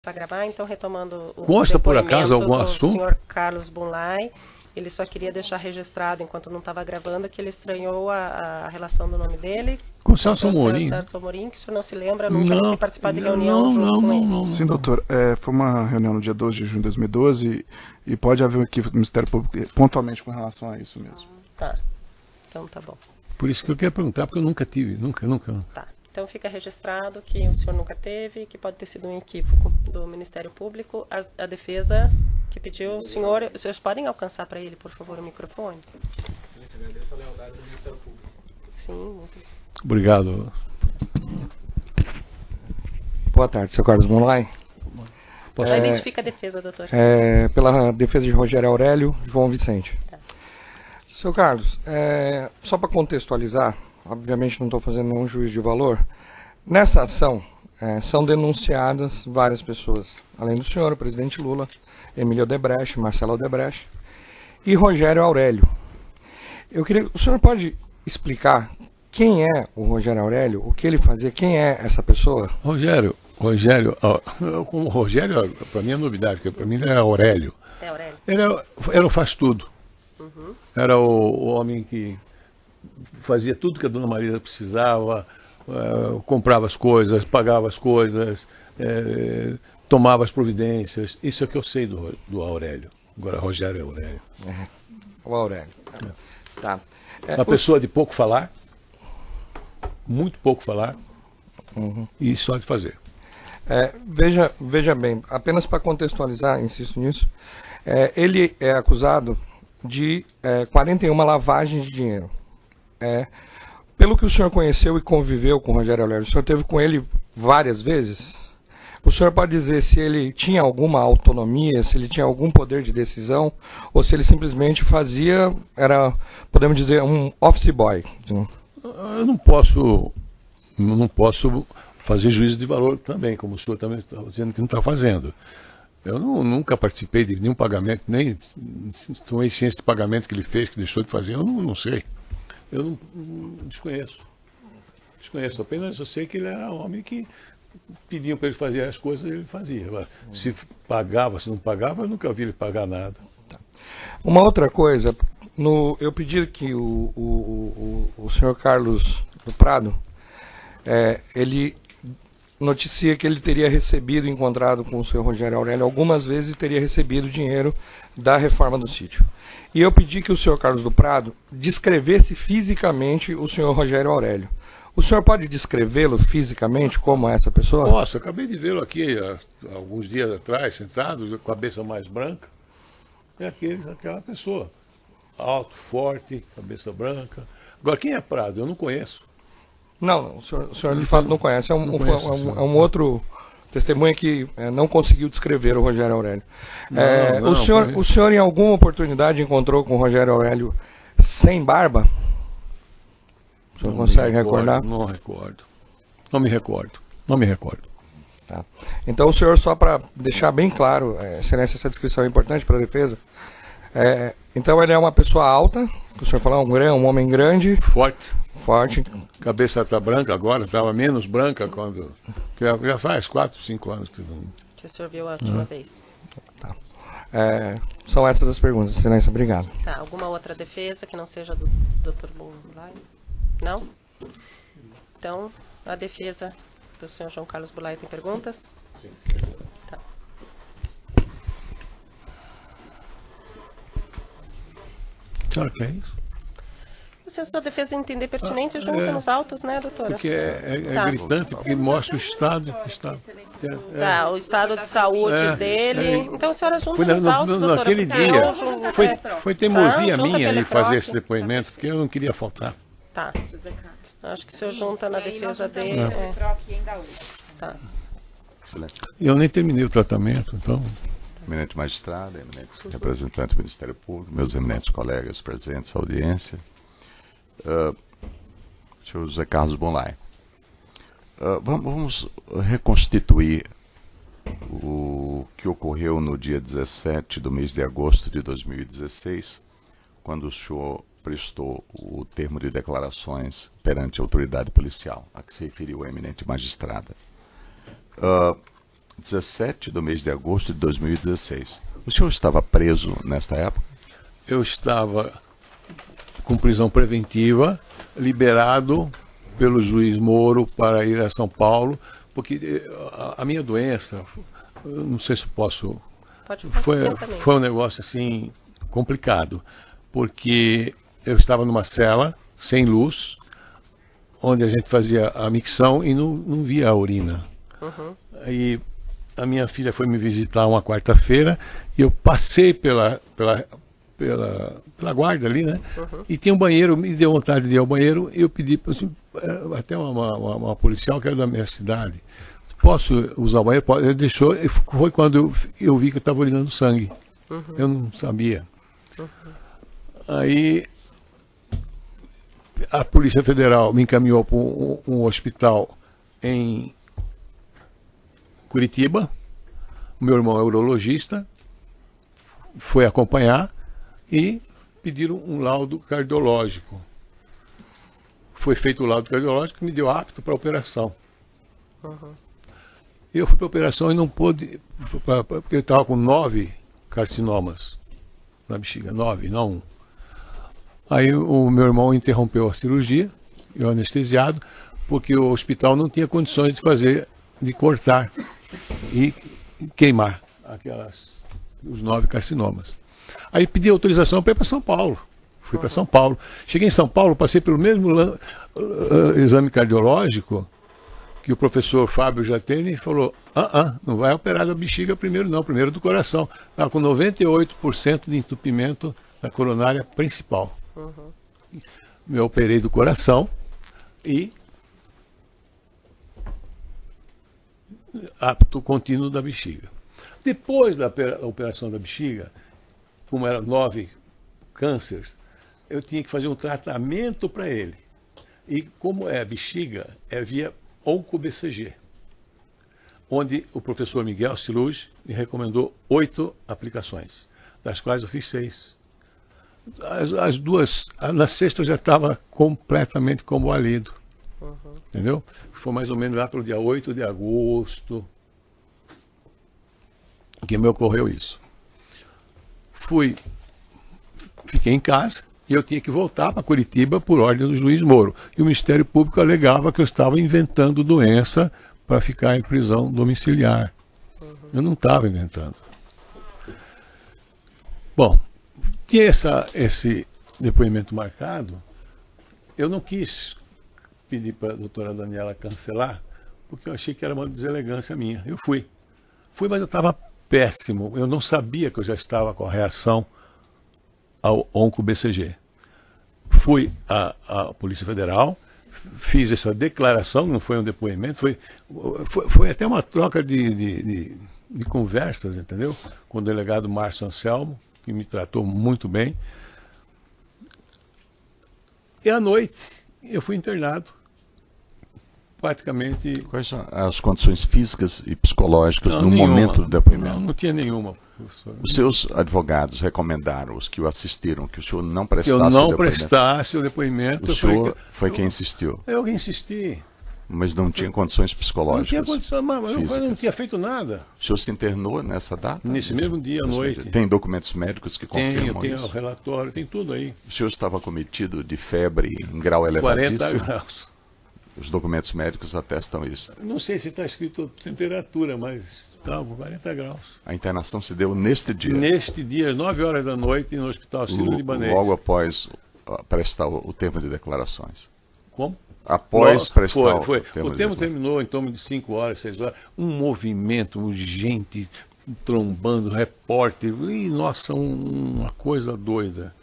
para gravar, então retomando o Consta por acaso algum do assunto? senhor Carlos Bunlai, ele só queria deixar registrado, enquanto não estava gravando, que ele estranhou a relação do nome dele Com o Celso Amorim. Celso Amorim, que o senhor não se lembra, nunca ter participado de reunião com ele. Sim, doutor. Foi uma reunião no dia 12 de junho de 2012 e pode haver um equívoco do Ministério Público pontualmente com relação a isso mesmo. Tá, então tá bom. Por isso que eu quero perguntar, porque eu nunca tive, nunca. Tá. Então fica registrado que o senhor nunca teve, que pode ter sido um equívoco do Ministério Público. A defesa que pediu, os senhores podem alcançar para ele, por favor, o microfone? Excelência, agradeço a lealdade do Ministério Público. Sim, muito. Obrigado. Boa tarde, seu Carlos Bunlai. Já identifica a defesa, doutor. Pela defesa de Rogério Aurélio, João Vicente. Tá. Seu Carlos, só para contextualizar, obviamente não estou fazendo nenhum juízo de valor, nessa ação são denunciadas várias pessoas, além do senhor, o presidente Lula, Emílio Odebrecht, Marcelo Odebrecht e Rogério Aurélio. O senhor pode explicar quem é o Rogério Aurélio, o que ele fazia, quem é essa pessoa? Rogério, como Rogério, para mim é novidade, porque para mim é Aurélio. É Aurélio. Ele era o faz tudo. Uhum. Era o homem que fazia tudo que a dona Maria precisava, comprava as coisas, pagava as coisas, tomava as providências. Isso é o que eu sei do Aurélio. Agora, Rogério é Aurélio. O Aurélio. Tá. Uma pessoa de pouco falar, muito pouco falar, e só de fazer. Veja bem, apenas para contextualizar, insisto nisso, ele é acusado de 41 lavagens de dinheiro. Pelo que o senhor conheceu e conviveu com o Rogério Aurélio, o senhor esteve com ele várias vezes? O senhor pode dizer se ele tinha alguma autonomia, se ele tinha algum poder de decisão, ou se ele simplesmente podemos dizer, um office boy? Eu não posso fazer juízo de valor também, como o senhor também está dizendo que não está fazendo. Eu nunca participei de nenhum pagamento, nem tomei ciência de pagamento que ele fez, que deixou de fazer, eu não sei. Eu não desconheço. Apenas eu sei que ele era um homem que pediam para ele fazer as coisas, ele fazia. Agora, se pagava, se não pagava, eu nunca vi ele pagar nada. Uma outra coisa, eu pedi que o senhor Carlos do Prado, ele noticia que ele teria recebido, encontrado com o senhor Rogério Aurélio algumas vezes e teria recebido dinheiro da reforma do sítio. E eu pedi que o senhor Carlos do Prado descrevesse fisicamente o senhor Rogério Aurélio. O senhor pode descrevê-lo fisicamente como essa pessoa? Posso, acabei de vê-lo aqui há alguns dias atrás, sentado, com a cabeça mais branca. É aquela pessoa. Alto, forte, cabeça branca. Agora, quem é Prado? Eu não conheço. Não, o senhor de fato não conhece. É um outro testemunha que não conseguiu descrever o Rogério Aurélio. O senhor em alguma oportunidade encontrou com o Rogério Aurélio sem barba? O senhor consegue recordar? Não recordo. Não me recordo. Tá. Então o senhor, só para deixar bem claro, excelência, essa descrição é importante para a defesa. Então ele é uma pessoa alta, que o senhor falou, um homem grande. Forte. Cabeça está branca agora, estava menos branca quando. Já faz 4, 5 anos que não. Que o senhor viu a última vez. Tá. São essas as perguntas, excelência, obrigado. Tá, alguma outra defesa que não seja do Dr. Bunlai? Não? Então, a defesa do senhor João Carlos Bunlai tem perguntas? Sim. Tá. Sabe o que é isso? Se a sua defesa entender pertinente, junta nos autos, né, doutora? Porque é gritante, porque mostra o estado. Tá, o estado de saúde dele. Então a senhora junta nos autos, doutora. Naquele dia, foi teimosia minha em fazer esse depoimento, porque eu não queria faltar. Tá. Acho que o senhor junta na defesa dele. Tá. Eu nem terminei o tratamento, então. Eminente magistrado, eminentes representantes do Ministério Público, meus eminentes colegas presentes à audiência, senhor José Carlos Bunlai, vamos reconstituir o que ocorreu no dia 17 do mês de agosto de 2016, quando o senhor prestou o termo de declarações perante a autoridade policial, a que se referiu a eminente magistrada. 17 do mês de agosto de 2016. O senhor estava preso nesta época? Eu estava com prisão preventiva, liberado pelo juiz Moro para ir a São Paulo, porque a minha doença, eu não sei se posso... Pode falar Foi um negócio assim complicado, porque eu estava numa cela sem luz, onde a gente fazia a micção e não via a urina. Aí a minha filha foi me visitar uma quarta-feira e eu passei pela guarda ali, né? E tinha um banheiro, me deu vontade de ir ao banheiro e eu pedi assim, até uma policial que era da minha cidade. Posso usar o banheiro? Ele deixou, e foi quando eu vi que eu estava urinando sangue. Eu não sabia. Aí a Polícia Federal me encaminhou para um hospital em Curitiba. O meu irmão é urologista, foi acompanhar e pediram um laudo cardiológico. Foi feito o laudo cardiológico que me deu apto para a operação. Eu fui para a operação e não pude, porque eu estava com 9 carcinomas na bexiga, 9, não 1. Aí o meu irmão interrompeu a cirurgia, eu anestesiado, porque o hospital não tinha condições de cortar e queimar os 9 carcinomas. Aí pedi autorização para ir para São Paulo. Fui para São Paulo. Cheguei em São Paulo, passei pelo mesmo exame cardiológico que o professor Fábio Jatene falou, não vai operar da bexiga primeiro não, primeiro do coração. Estava com 98% de entupimento da coronária principal. Me operei do coração e apto contínuo da bexiga. Depois da operação da bexiga, como eram 9 cânceres, eu tinha que fazer um tratamento para ele. E como é bexiga, é via OncoBCG, onde o professor Miguel Siluz me recomendou 8 aplicações, das quais eu fiz 6. As duas, na sexta eu já estava completamente combalido. Entendeu? Foi mais ou menos lá pelo dia 8 de agosto que me ocorreu isso. Fiquei em casa e eu tinha que voltar para Curitiba por ordem do juiz Moro. E o Ministério Público alegava que eu estava inventando doença para ficar em prisão domiciliar. Eu não estava inventando. Bom, tinha esse depoimento marcado, eu não quis pedir para a doutora Daniela cancelar, porque eu achei que era uma deselegância minha. Eu fui, mas eu estava péssimo. Eu não sabia que eu já estava com a reação ao OncoBCG. Fui à Polícia Federal, fiz essa declaração, não foi um depoimento, foi até uma troca de conversas, entendeu? Com o delegado Márcio Anselmo, que me tratou muito bem. E à noite eu fui internado. Praticamente... Quais são as condições físicas e psicológicas no nenhuma, momento do depoimento? Não tinha nenhuma, professor. Os seus advogados recomendaram, os que o assistiram, que o senhor não prestasse que eu o não depoimento? Prestasse o depoimento. O senhor foi quem insistiu? Eu insisti. Mas não tinha condições psicológicas? Não tinha condições, mas eu não tinha feito nada. O senhor se internou nessa data? Nesse mesmo dia à noite. Tem documentos médicos que confirmam tenho isso? O relatório, tem tudo aí. O senhor estava cometido de febre em grau elevadíssimo? 40 graus. Os documentos médicos atestam isso. Não sei se está escrito temperatura, mas estava com 40 graus. A internação se deu neste dia? Neste dia, às 9 horas da noite, no Hospital Sírio-Libanês. Logo após prestar o termo de declarações. Como? Após prestar foi. O termo terminou em torno de 5 horas, 6 horas. Um movimento, gente trombando, repórter. E, nossa, uma coisa doida.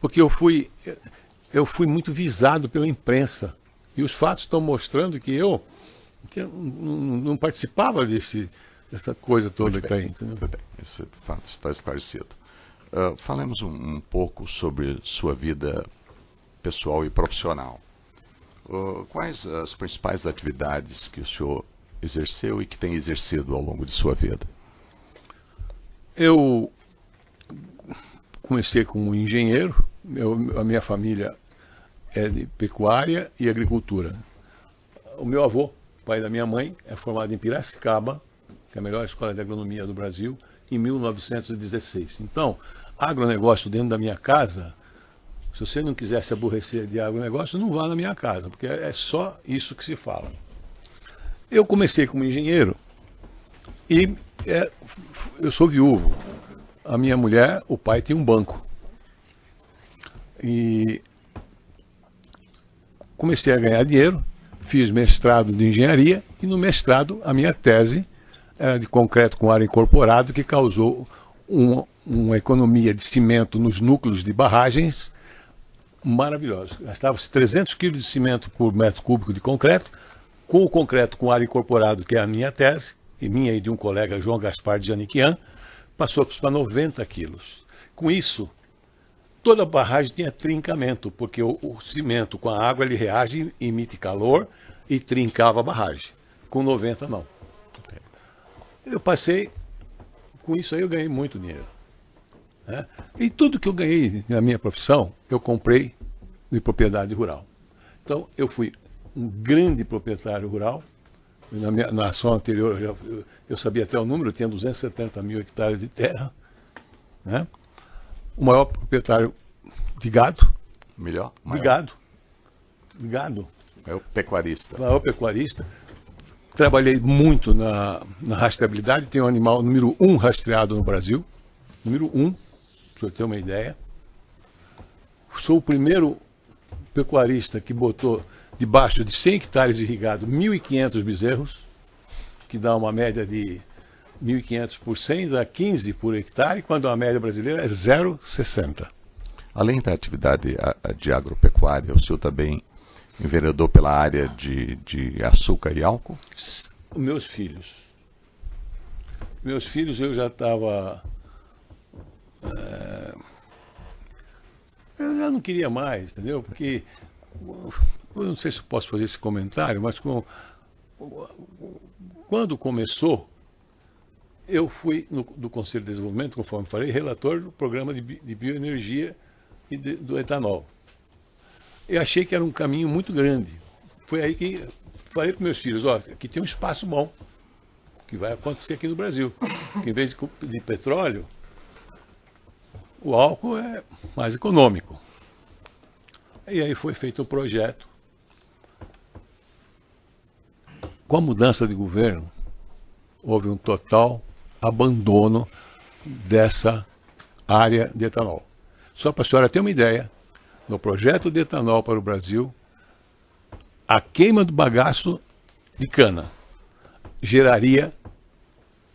Porque eu fui muito visado pela imprensa. E os fatos estão mostrando que eu não participava dessa coisa toda que está aí. Entendeu? Muito bem, esse fato está esclarecido. Falemos um pouco sobre sua vida pessoal e profissional. Quais as principais atividades que o senhor exerceu e que tem exercido ao longo de sua vida? Eu comecei como engenheiro, a minha família é de pecuária e agricultura. O meu avô, pai da minha mãe, é formado em Piracicaba, que é a melhor escola de agronomia do Brasil, em 1916. Então, agronegócio dentro da minha casa, se você não quiser se aborrecer de agronegócio, não vá na minha casa, porque é só isso que se fala. Eu comecei como engenheiro e eu sou viúvo. A minha mulher, o pai tinha um banco. E comecei a ganhar dinheiro, fiz mestrado de engenharia e no mestrado a minha tese era de concreto com ar incorporado, que causou uma economia de cimento nos núcleos de barragens maravilhosa. Gastava-se 300 quilos de cimento por metro cúbico de concreto, com o concreto com ar incorporado, que é a minha tese, e minha e de um colega, João Gaspar de Janiquian, passou para 90 quilos. Com isso, toda a barragem tinha trincamento, porque o cimento com a água ele reage, emite calor e trincava a barragem. Com 90 não. Eu passei, com isso aí eu ganhei muito dinheiro. Né? E tudo que eu ganhei na minha profissão, eu comprei de propriedade rural. Então eu fui um grande proprietário rural. Na ação anterior eu sabia até o número, eu tinha 270 mil hectares de terra. Né? O maior proprietário de gado. Melhor? De gado. De gado. É o pecuarista. O maior pecuarista. Trabalhei muito na rastreabilidade. Tenho o animal número 1 rastreado no Brasil. Número 1, para eu ter uma ideia. Sou o primeiro pecuarista que botou debaixo de 100 hectares irrigado 1.500 bezerros, que dá uma média de 1.500 por 100, dá 15 por hectare, quando a média brasileira é 0,60. Além da atividade de agropecuária, o senhor também enveredou pela área de açúcar e álcool? Meus filhos. Meus filhos eu já estava... eu já não queria mais, entendeu? Porque... eu não sei se eu posso fazer esse comentário, mas quando começou, eu fui do Conselho de Desenvolvimento, conforme falei, relator do programa de bioenergia e do etanol. Eu achei que era um caminho muito grande. Foi aí que falei para meus filhos, ó, aqui tem um espaço bom, que vai acontecer aqui no Brasil. Que em vez de petróleo, o álcool é mais econômico. E aí foi feito o projeto. Com a mudança de governo, houve um total abandono dessa área de etanol. Só para a senhora ter uma ideia, no projeto de etanol para o Brasil, a queima do bagaço de cana geraria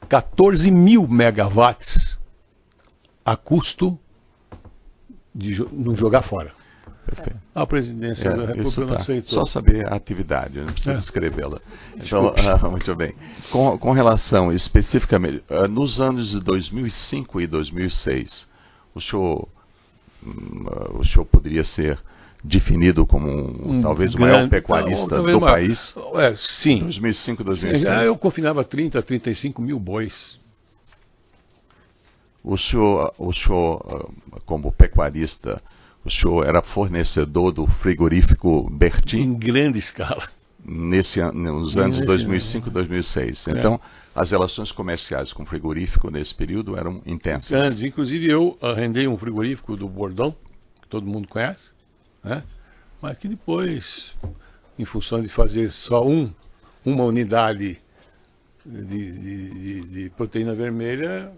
14 mil megawatts a custo de não jogar fora. Perfeito. A presidência da República não aceitou. Só saber a atividade, não precisa descrevê-la. Então, muito bem. Com relação especificamente, nos anos de 2005 e 2006, o senhor poderia ser definido como talvez o maior pecuarista do país? Sim. 2005 e 2006? Eu confinava 30 a 35 mil bois. O senhor, como pecuarista, o senhor era fornecedor do frigorífico Bertin? Em grande escala. Nos anos 2005 e 2006. Então, as relações comerciais com o frigorífico nesse período eram intensas. Inclusive, eu arrendei um frigorífico do Bordão, que todo mundo conhece, né? Mas que depois, em função de fazer só uma unidade de proteína vermelha,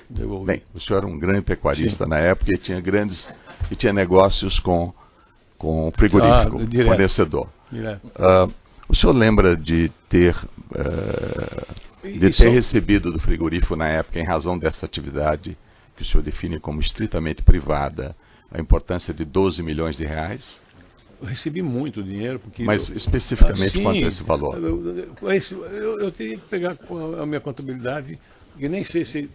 devolvi. Bem, o senhor era um grande pecuarista na época e tinha negócios com frigorífico, fornecedor. O senhor lembra de ter recebido do frigorífico na época, em razão dessa atividade que o senhor define como estritamente privada, a importância de 12 milhões de reais? Eu recebi muito dinheiro. Mas especificamente quanto é esse valor? Eu teria que pegar a minha contabilidade, e nem sei se...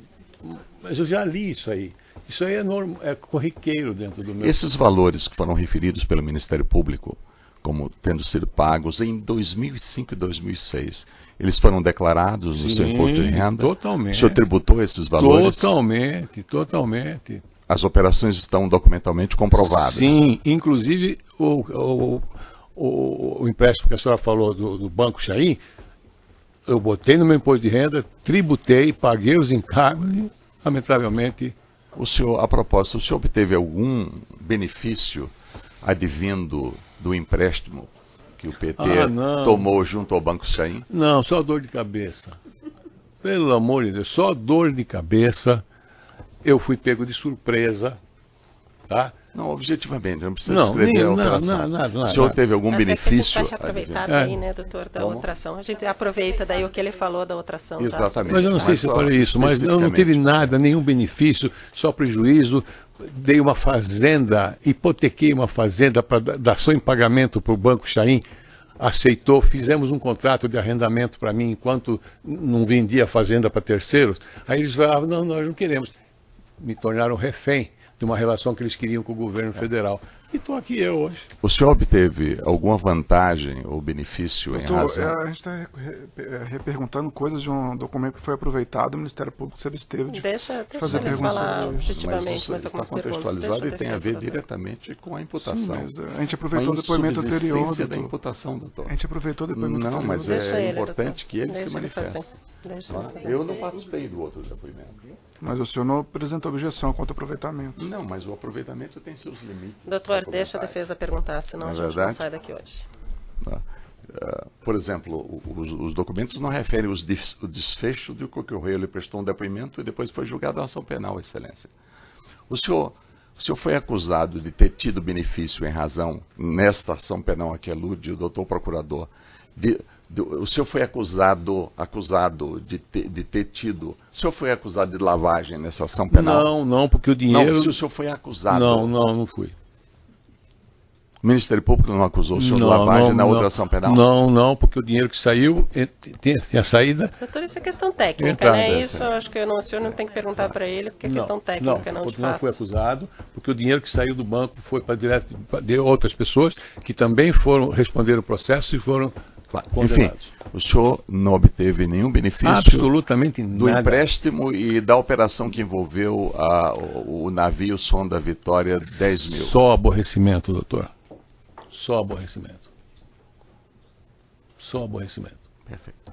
Mas eu já li isso aí. Isso aí é corriqueiro dentro do meu... Esses valores que foram referidos pelo Ministério Público como tendo sido pagos em 2005 e 2006, eles foram declarados no seu imposto de renda? Totalmente. O senhor tributou esses valores? Totalmente. As operações estão documentalmente comprovadas? Sim, inclusive o empréstimo que a senhora falou do Banco Chaim, eu botei no meu imposto de renda, tributei, paguei os encargos e, lamentavelmente... O senhor, a propósito, o senhor obteve algum benefício advindo do empréstimo que o PT tomou junto ao Banco Chaim? Não, só dor de cabeça. Pelo amor de Deus, só dor de cabeça. Eu fui pego de surpresa, tá? Não, objetivamente, não precisa descrever a operação. Nada. O senhor teve algum benefício? A gente vai reaproveitar daí, né, doutor, da outra ação. A gente aproveita daí o que ele falou da outra ação. Exatamente. Mas eu não sei se eu falei isso, mas eu não tive nada, nenhum benefício, só prejuízo. Dei uma fazenda, hipotequei uma fazenda para dar só em pagamento para o Banco Chaim. Aceitou, fizemos um contrato de arrendamento para mim enquanto não vendia a fazenda para terceiros. Aí eles falavam, não, nós não queremos. Me tornaram refém de uma relação que eles queriam com o governo federal. E estou aqui eu hoje. O senhor obteve alguma vantagem ou benefício em razão? A gente está reperguntando coisas de um documento que foi aproveitado, o Ministério Público se absteve de fazer ele perguntas. falar objetivamente, mas mas está algumas contextualizado perguntas. e tem a ver diretamente com a imputação. Sim, mas a gente aproveitou o depoimento anterior. Subsistência da doutor. imputação, doutor. A gente aproveitou o depoimento Não, anterior. mas Deixa é ele, importante doutor. que ele Deixa se ele fazer. manifeste. Deixa ele fazer. Eu não participei do outro depoimento. Mas o senhor não apresentou objeção contra o aproveitamento. Não, mas o aproveitamento tem seus limites. Doutor, deixa a documentais. defesa perguntar, senão Não é a gente não verdade? sai daqui hoje. Por exemplo, os documentos não referem o desfecho do que ocorreu. Ele prestou um depoimento e depois foi julgado a ação penal, Excelência. O senhor foi acusado de ter tido benefício em razão, nesta ação penal a que alude o doutor procurador, o senhor foi acusado de ter tido... O senhor foi acusado de lavagem nessa ação penal? Não, porque o dinheiro... Não, se o senhor foi acusado... Não fui. O Ministério Público não acusou o senhor de lavagem na outra ação penal? Não, porque o dinheiro que saiu, tinha saída... Doutor, isso é questão técnica, Entrada, né? sim. Isso eu acho que o senhor não tem que perguntar para ele, porque é questão técnica, não de não fato. foi acusado, porque o dinheiro que saiu do banco foi para direto de outras pessoas que também foram responder o processo e foram condenados. Enfim, o senhor não obteve nenhum benefício Absolutamente do nada. empréstimo e da operação que envolveu o navio Sonda Vitória 10 mil. Só aborrecimento, doutor. Só aborrecimento. Só aborrecimento. Perfeito.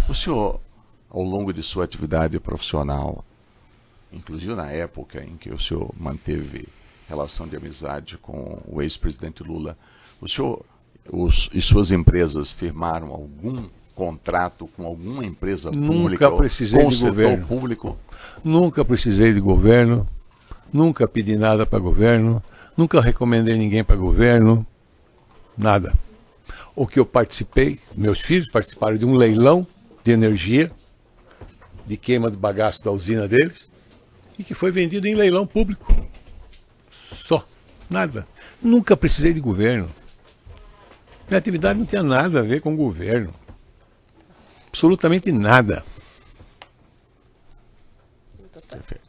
O senhor, ao longo de sua atividade profissional, inclusive na época em que o senhor manteve relação de amizade com o ex-presidente Lula, o senhor e suas empresas firmaram algum contrato com alguma empresa pública? Nunca precisei com o de setor governo. público? Nunca precisei de governo, nunca pedi nada para governo, nunca recomendei ninguém para governo, nada. O que eu participei, meus filhos participaram de um leilão de energia, de queima de bagaço da usina deles, e que foi vendido em leilão público. Só, nada. Nunca precisei de governo. Minha atividade não tinha nada a ver com o governo. Absolutamente nada. Perfeito.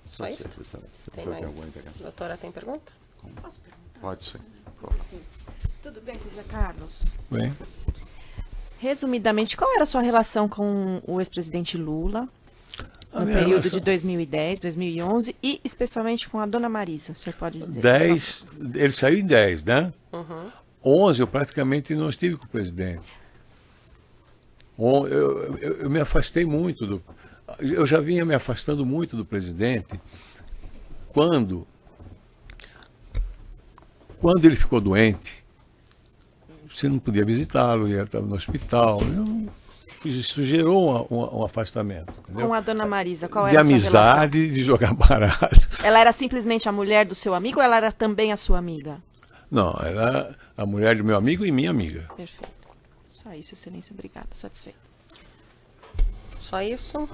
Só isso? Você Tem tem mais? alguma intervenção? Doutora, tem pergunta? Posso perguntar? Pode ser. Sim. Tudo bem, José Carlos? Bem, Resumidamente, qual era a sua relação com o ex-presidente Lula A no minha período relação- de 2010, 2011 e especialmente com a dona Marisa? O senhor pode dizer? 10, ele saiu em 10, né? 11 eu praticamente não estive com o presidente. Eu me afastei muito eu já vinha me afastando muito do presidente quando ele ficou doente. Você não podia visitá-lo, ele estava no hospital. Isso gerou um afastamento. Entendeu? Com a dona Marisa, qual De era a sua amizade, de jogar baralho. relação? Ela era simplesmente a mulher do seu amigo ou ela era também a sua amiga? Não, era a mulher do meu amigo e minha amiga. Perfeito. Só isso, excelência. Obrigada. Satisfeita. Só isso?